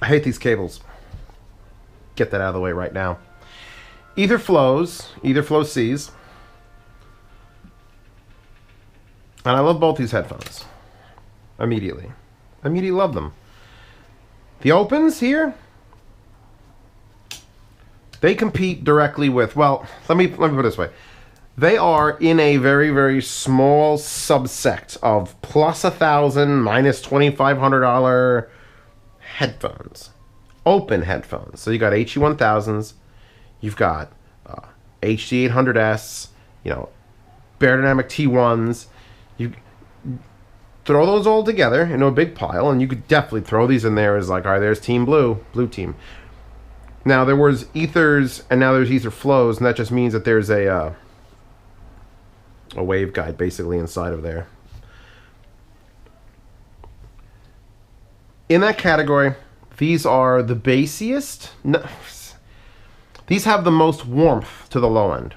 I hate these cables. Get that out of the way right now. Ether flows C's. And I love both these headphones. Immediately love them. The opens here, they compete directly with, well, let me put it this way. They are in a very, very small subsect of plus $1,000, minus $2,500 headphones. Open headphones. So you got HE1000s, you've got HD800S, you know, Beyerdynamic T1s. You throw those all together into a big pile, and you could definitely throw these in there as like, all right, there's Team Blue team. Now there was ethers, and now there's ether flows, and that just means that there's a waveguide basically inside of there. In that category, these are the bassiest. No, these have the most warmth to the low end,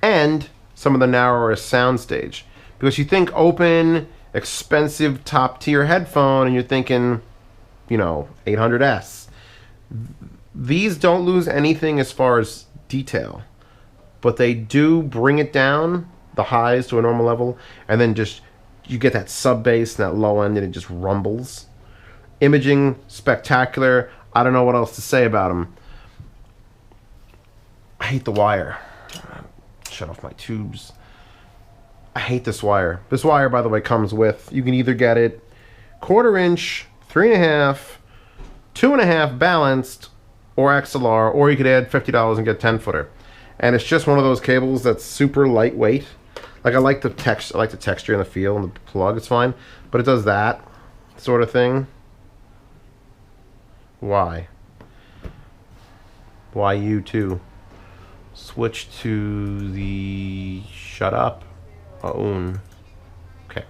and some of the narrowest soundstage. Because you think open, expensive, top-tier headphone, and you're thinking, you know, 800S. These don't lose anything as far as detail, but they do bring it down, the highs to a normal level, and then just, you get that sub-bass and that low end, and it just rumbles. Imaging, spectacular. I don't know what else to say about them. I hate the wire. Shut off my tubes. I hate this wire. This wire, by the way, comes with, you can either get it 1/4 inch, 3.5, 2.5 balanced, or XLR, or you could add $50 and get 10-footer. And it's just one of those cables that's super lightweight. Like I like the texture and the feel, and the plug is fine, but it does that sort of thing. Why? Why you too? Switch to the shut up. Okay.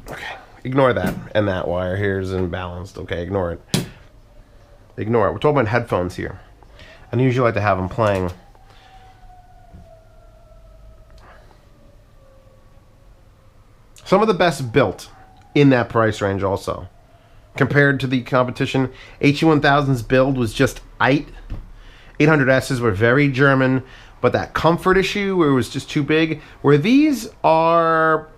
Okay. Ignore that. And that wire here is imbalanced. Okay, ignore it. Ignore it. We're talking about headphones here. And I usually like to have them playing. Some of the best built in that price range also. Compared to the competition, HE1000's build was just 800S's were very German, but that comfort issue where it was just too big, where these are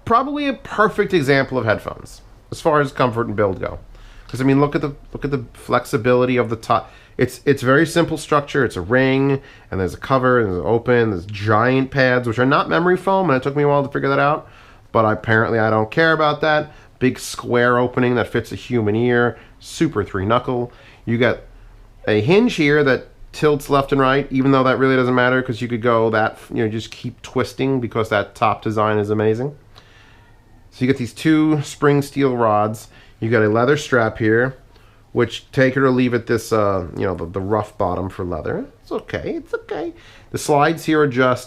probably a perfect example of headphones as far as comfort and build go. Because I mean, look at the flexibility of the top. It's very simple structure. It's a ring, and there's a cover, and there's open. There's giant pads, which are not memory foam, and it took me a while to figure that out. But apparently, I don't care about that. Big square opening that fits a human ear. Super 3-knuckle. You got a hinge here that tilts left and right, even though that really doesn't matter because you could go that, you know, just keep twisting because that top design is amazing. So you get these two spring steel rods. You got a leather strap here, which take it or leave it this, you know, the rough bottom for leather. It's okay. It's okay. The slides here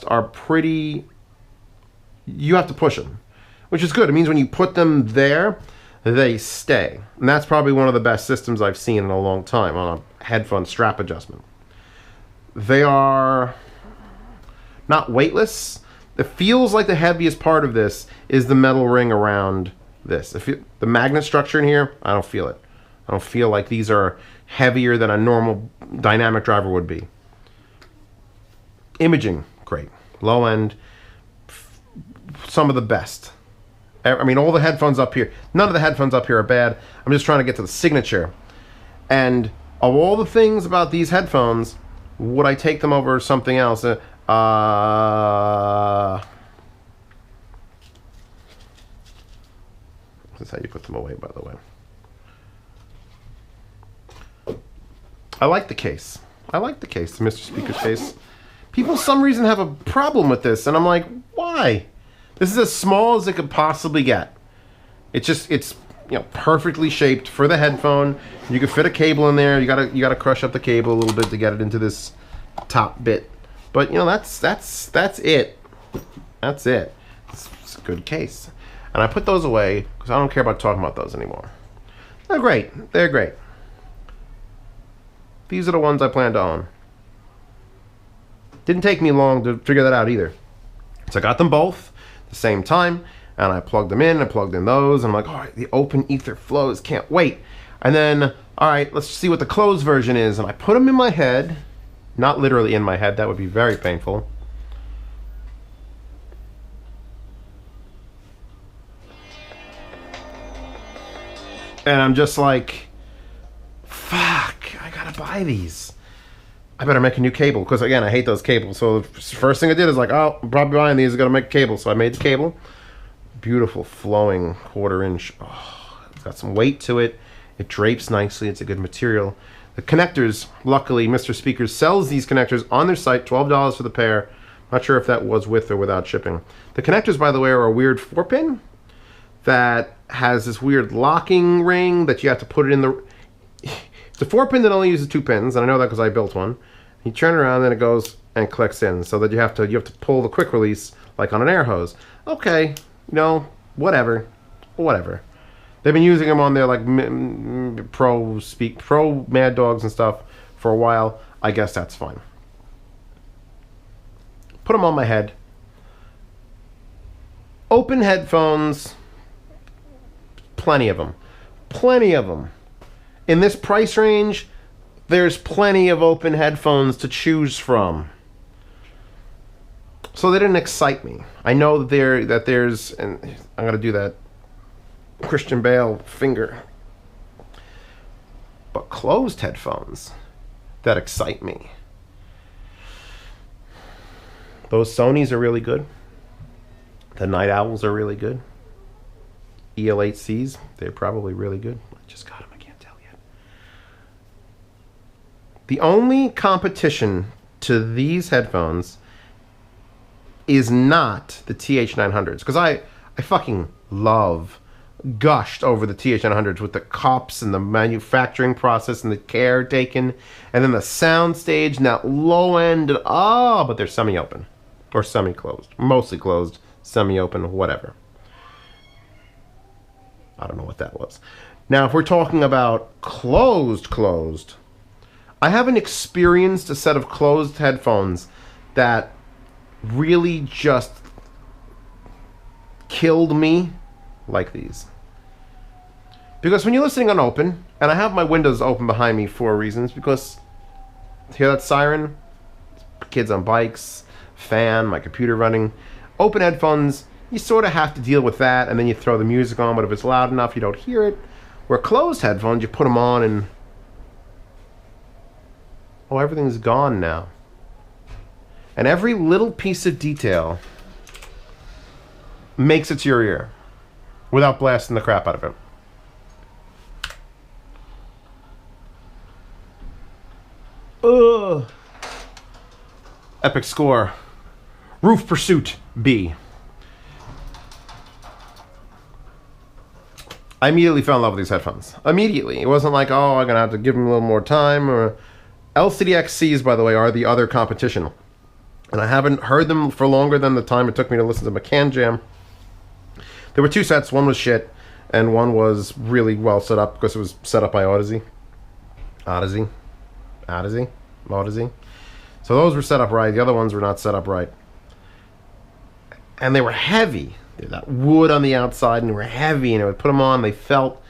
are pretty. You have to push them, which is good. It means when you put them there, they stay. And that's probably one of the best systems I've seen in a long time on a headphone strap adjustment. They are not weightless. It feels like the heaviest part of this is the metal ring around this. The magnet structure in here, I don't feel it. I don't feel like these are heavier than a normal dynamic driver would be. Imaging, great. Low end, some of the best. I mean, all the headphones up here, none of the headphones up here are bad. I'm just trying to get to the signature. And of all the things about these headphones, would I take them over something else? This is how you put them away, by the way. I like the case. I like the case, the Mr. Speaker's case. People, for some reason, have a problem with this, and I'm like, why? This is as small as it could possibly get. It's you know, perfectly shaped for the headphone. You can fit a cable in there. You gotta crush up the cable a little bit to get it into this top bit. But you know, that's it. That's it. It's a good case. And I put those away because I don't care about talking about those anymore. They're great. They're great. These are the ones I plan to own. Didn't take me long to figure that out either. So I got them both at the same time, And I plugged them in, I plugged in those, and I'm like, all right, the open ether flows, can't wait. And then, all right, let's see what the closed version is. And I put them in my head, not literally in my head, that would be very painful. And I'm just like, fuck, I gotta buy these. I better make a new cable, because again, I hate those cables. So the first thing I did is like, oh, I'm probably buying these, I gotta make a cable. So I made the cable. Beautiful flowing 1/4 inch. Oh, it's got some weight to it. It drapes nicely, it's a good material. The connectors, luckily, Mr. Speakers sells these connectors on their site, $12 for the pair. Not sure if that was with or without shipping. The connectors, by the way, are a weird 4-pin that has this weird locking ring that you have to put it in the... It's a 4-pin that only uses 2 pins, and I know that because I built one. You turn it around, and it goes and clicks in, so that you have to pull the quick release like on an air hose. Okay, you know, whatever. They've been using them on their like pro Mad Dogs and stuff for a while. I guess that's fine. Put them on my head. Open headphones. Plenty of them. Plenty of them. In this price range, there's plenty of open headphones to choose from. So they didn't excite me. I know that there's, and I'm gonna do that Christian Bale finger. But closed headphones that excite me. Those Sonys are really good. The Night Owls are really good. EL8Cs, they're probably really good. I just got them, I can't tell yet. The only competition to these headphones is not the TH900s, because I fucking gushed over the TH900s with the cups and the manufacturing process and the care taken, and then the sound stage and that low end, but they're semi-open or semi-closed, mostly closed, semi-open, whatever. I don't know what that was. Now, if we're talking about closed, I haven't experienced a set of closed headphones that really just killed me like these. Because when you're listening on open, and I have my windows open behind me for reasons, because hear that siren? Kids on bikes, fan, my computer running. Open headphones, you sort of have to deal with that, and then you throw the music on, but if it's loud enough, you don't hear it. Where closed headphones, you put them on and everything's gone now. And every little piece of detail makes it to your ear without blasting the crap out of it. Ugh. Epic score. Roof Pursuit B. I immediately fell in love with these headphones. Immediately. It wasn't like, oh, I'm going to have to give them a little more time. Or LCD-XCs, by the way, are the other competition. And I haven't heard them for longer than the time it took me to listen to McCann Jam. There were 2 sets. One was shit, and one was really well set up because it was set up by Odyssey. So those were set up right. The other ones were not set up right. And they were heavy. They had that wood on the outside, and they were heavy, and I would put them on, they felt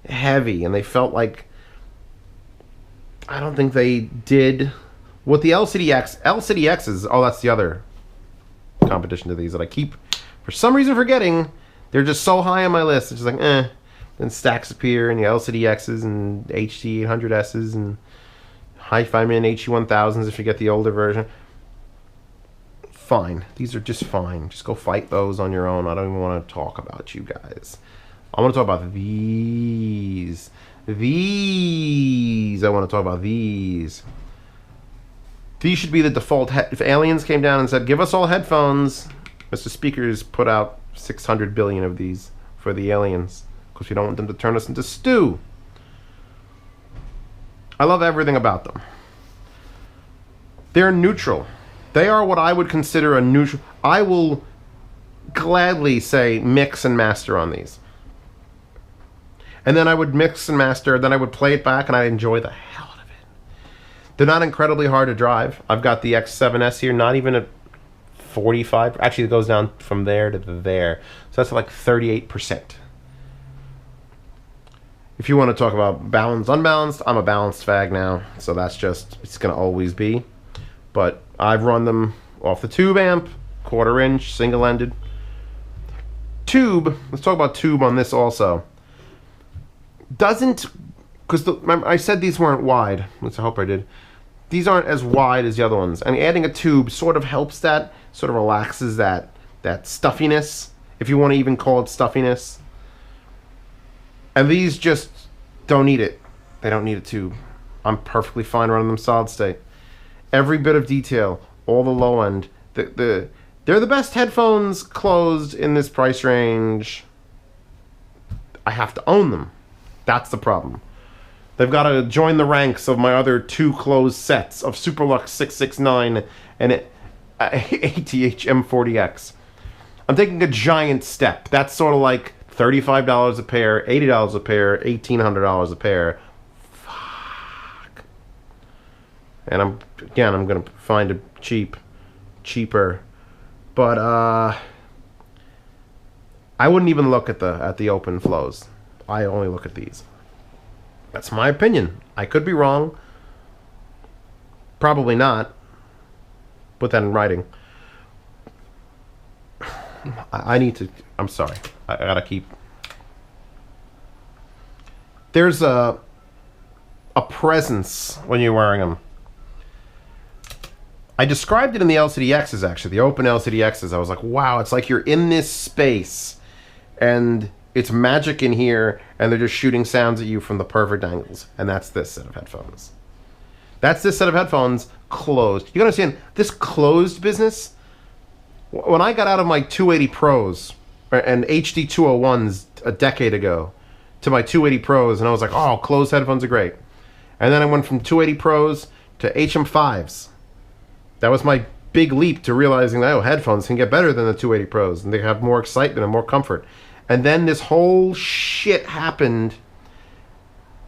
heavy, and they felt like, I don't think they did what the LCDXs, oh, that's the other competition to these that I keep, for some reason, forgetting. They're just so high on my list. It's just like, Then stacks appear, and the LCD-Xs and HD800Ss and Hi-Fi Min HD1000s if you get the older version. Fine. These are just fine. Just go fight those on your own. I don't even want to talk about you guys. I want to talk about these. I want to talk about these. These should be the default. If aliens came down and said, give us all headphones, Mr. Speakers put out 600 billion of these for the aliens because we don't want them to turn us into stew. I love everything about them. They're neutral. They are what I would consider a neutral. I will gladly say mix and master on these. And then I would mix and master, then I would play it back, and I enjoy the hell out of it. They're not incredibly hard to drive. I've got the X7S here, not even at 45. Actually, it goes down from there to there. So that's like 38%. If you want to talk about balanced, unbalanced, I'm a balanced fag now. So that's just, it's going to always be. But I've run them off the tube amp, 1/4 inch, single-ended. Tube, let's talk about tube on this also. Doesn't, because remember I said these weren't wide. At least I hope I did. These aren't as wide as the other ones. And adding a tube sort of helps that, sort of relaxes that stuffiness, if you want to even call it stuffiness. And these just don't need it. They don't need a tube. I'm perfectly fine running them solid state. Every bit of detail, all the low end. They're the best headphones closed in this price range. I have to own them. That's the problem. They've got to join the ranks of my other 2 closed sets of Superlux 669 and ATH M40X. I'm taking a giant step. That's sort of like $35 a pair, $80 a pair, $1,800 a pair. Fuck. And I'm gonna find it cheaper. But I wouldn't even look at the open flows. I only look at these. That's my opinion. I could be wrong. Probably not. Put that in writing. I need to. I'm sorry. I gotta keep. There's a presence when you're wearing them. I described it in the LCD-Xs, actually, the open LCD-Xs. I was like, wow, it's like you're in this space, and it's magic in here, and they're just shooting sounds at you from the perfect angles. And that's this set of headphones. That's this set of headphones closed. You gotta understand, this closed business, when I got out of my 280 Pros and HD 201s a decade ago to my 280 Pros, and I was like, oh, closed headphones are great. And then I went from 280 Pros to HM5s. That was my big leap to realizing that, oh, headphones can get better than the 280 Pros, and they have more excitement and more comfort. And then this whole shit happened,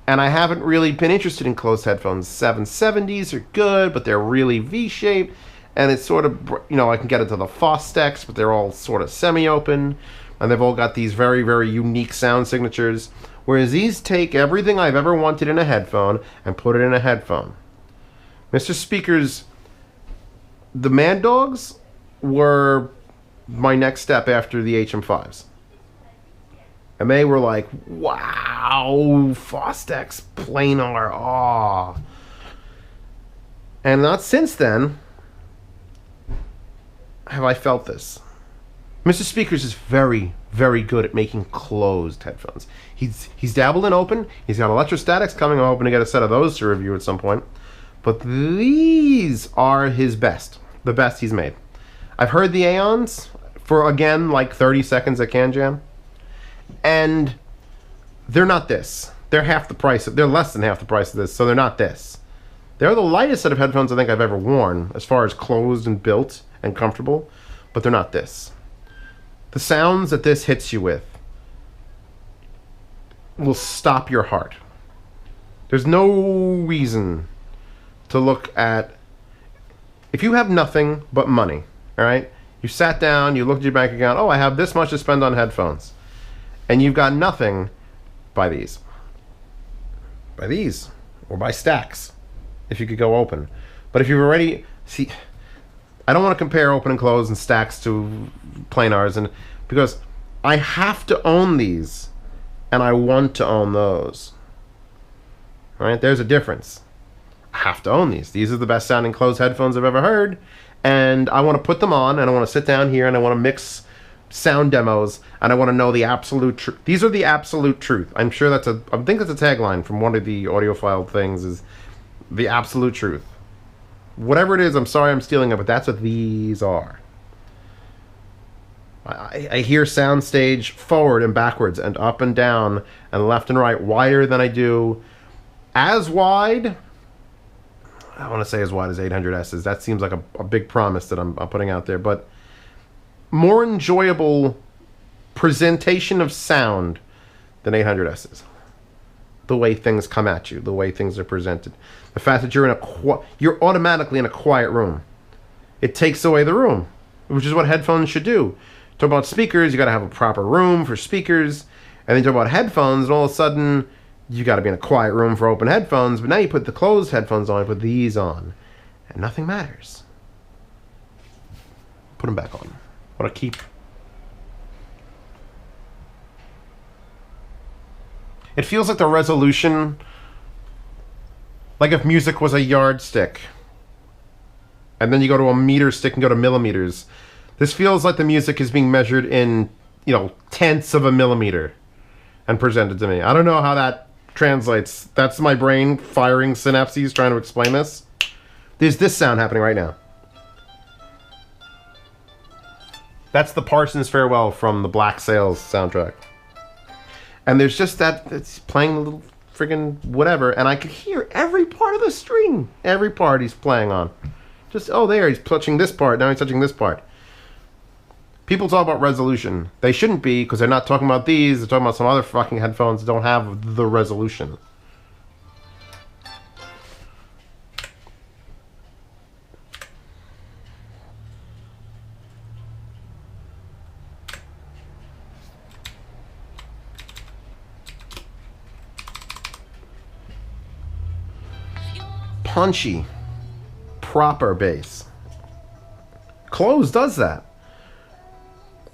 and I haven't really been interested in closed headphones. 770s are good, but they're really V-shaped, and it's sort of, you know, I can get into the Fostex, but they're all sort of semi-open, and they've all got these very, very unique sound signatures, whereas these take everything I've ever wanted in a headphone and put it in a headphone. Mr. Speakers, the Mad Dogs were my next step after the HM5s. And they were like, wow, Fostex planar, aw. And not since then have I felt this. Mr. Speakers is very, very good at making closed headphones. He's dabbled in open. He's got electrostatics coming. I'm hoping to get a set of those to review at some point. But these are his best. The best he's made. I've heard the Aeons for, again, like 30 seconds at CanJam. And they're not this. They're half the price. They're less than half the price of this, so they're not this. They're the lightest set of headphones I think I've ever worn, as far as closed and built and comfortable, but they're not this. The sounds that this hits you with will stop your heart. There's no reason to look at... If you have nothing but money, all right? You sat down, you looked at your bank account, oh, I have this much to spend on headphones. And you've got nothing, buy these. Buy these. Or buy stacks, if you could go open. But if you've already... See, I don't want to compare open and closed and stacks to planars, and because I have to own these, and I want to own those. All right? There's a difference. I have to own these. These are the best sounding closed headphones I've ever heard, and I want to put them on, and I want to sit down here, and I want to mix sound demos, and I want to know the absolute truth. These are the absolute truth. I'm sure I think that's a tagline from one of the audiophile things, is the absolute truth. Whatever it is, I'm sorry I'm stealing it, but that's what these are. I hear soundstage forward and backwards and up and down and left and right wider than I do. As wide, I want to say as wide as 800S's. That seems like a big promise that I'm putting out there, but more enjoyable presentation of sound than 800S's. The way things come at you, the way things are presented. The fact that you're automatically in a quiet room. It takes away the room. which is what headphones should do. Talk about speakers, you got to have a proper room for speakers, and then talk about headphones, and all of a sudden you got to be in a quiet room for open headphones. But now you put the closed headphones on, you put these on, and nothing matters. Put them back on. What a keep. It feels like the resolution, like if music was a yardstick, and then you go to a meter stick and go to millimeters. This feels like the music is being measured in, tenths of a millimeter and presented to me. I don't know how that translates. That's my brain firing synapses trying to explain this. There's this sound happening right now. That's the Parsons Farewell from the Black Sails soundtrack. And there's just that, it's playing the little friggin' whatever, and I could hear every part of the string. Every part he's playing on. Just, there, he's touching this part, now he's touching this part. People talk about resolution. They shouldn't be, because they're not talking about these, they're talking about some other fucking headphones that don't have the resolution. Punchy, proper bass. Closed does that.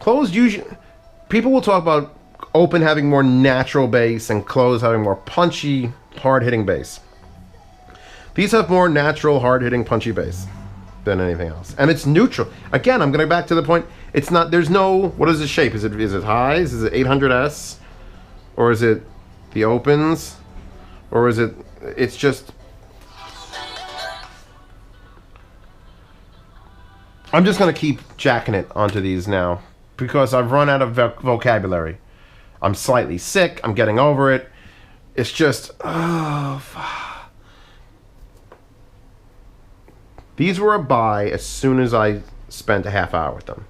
Closed usually, people will talk about open having more natural bass and closed having more punchy, hard-hitting bass. These have more natural, hard-hitting, punchy bass than anything else, and it's neutral. Again, I'm going back to the point. It's not. There's no. What is the shape? Is it highs? Is it 800S, or is it the opens, or is it? It's just. I'm just going to keep jacking it onto these now because I've run out of vocabulary. I'm slightly sick. I'm getting over it. It's just... These were a buy as soon as I spent a half hour with them.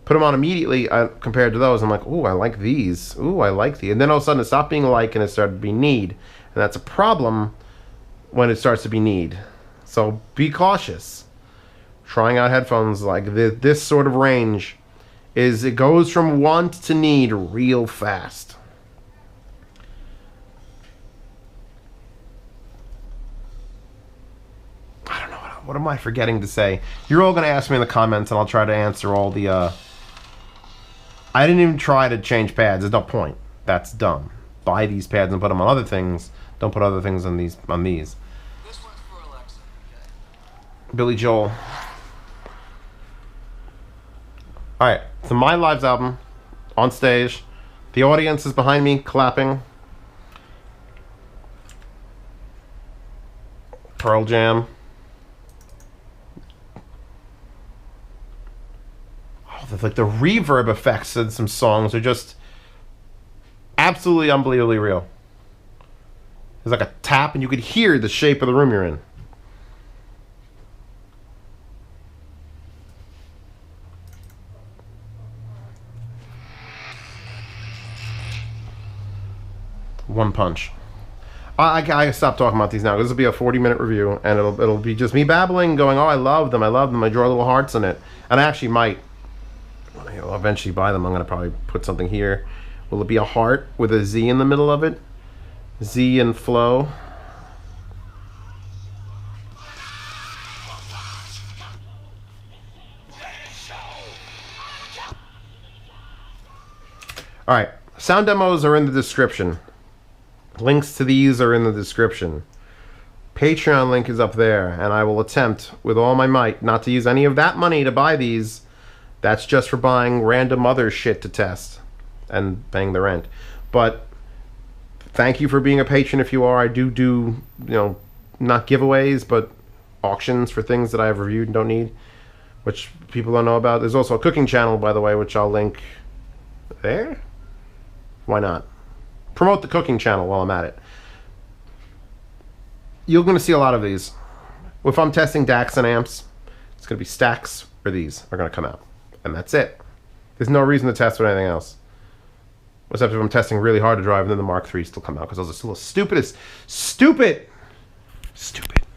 Put them on immediately compared to those. I'm like, ooh, I like these. Ooh, I like these. And then all of a sudden it stopped being like and it started to be need. And that's a problem when it starts to be need. So be cautious. Trying out headphones like this sort of range it goes from want to need real fast. I don't know, what am I forgetting to say? You're all going to ask me in the comments and I'll try to answer all the I didn't even try to change pads. There's no point. That's dumb. Buy these pads and put them on other things. Don't put other things on these. This one's for Alexa. Billy Joel. Alright, so My Lives album, on stage. The audience is behind me, clapping. Pearl Jam. Oh, the reverb effects in some songs are just absolutely unbelievably real. There's like a tap and you could hear the shape of the room you're in. One punch. I stop talking about these now. This will be a 40-minute review, and it'll be just me babbling, going, "Oh, I love them. I love them." I draw little hearts in it, and I actually might. I'll eventually buy them. I'm gonna probably put something here. Will it be a heart with a Z in the middle of it? Z and flow. All right, sound demos are in the description. Links to these are in the description. Patreon link is up there, and I will attempt with all my might not to use any of that money to buy these. That's just for buying random other shit to test and paying the rent. But thank you for being a patron if you are. I do not giveaways, but auctions for things that I have reviewed and don't need, which people don't know about. There's also a cooking channel, by the way, which I'll link there. Why not? Promote the cooking channel while I'm at it. You're going to see a lot of these. If I'm testing DACs and amps, it's going to be stacks or these are going to come out. And that's it. There's no reason to test with anything else. Except if I'm testing really hard to drive and then the Mark III still come out because those are still the stupidest. Stupid!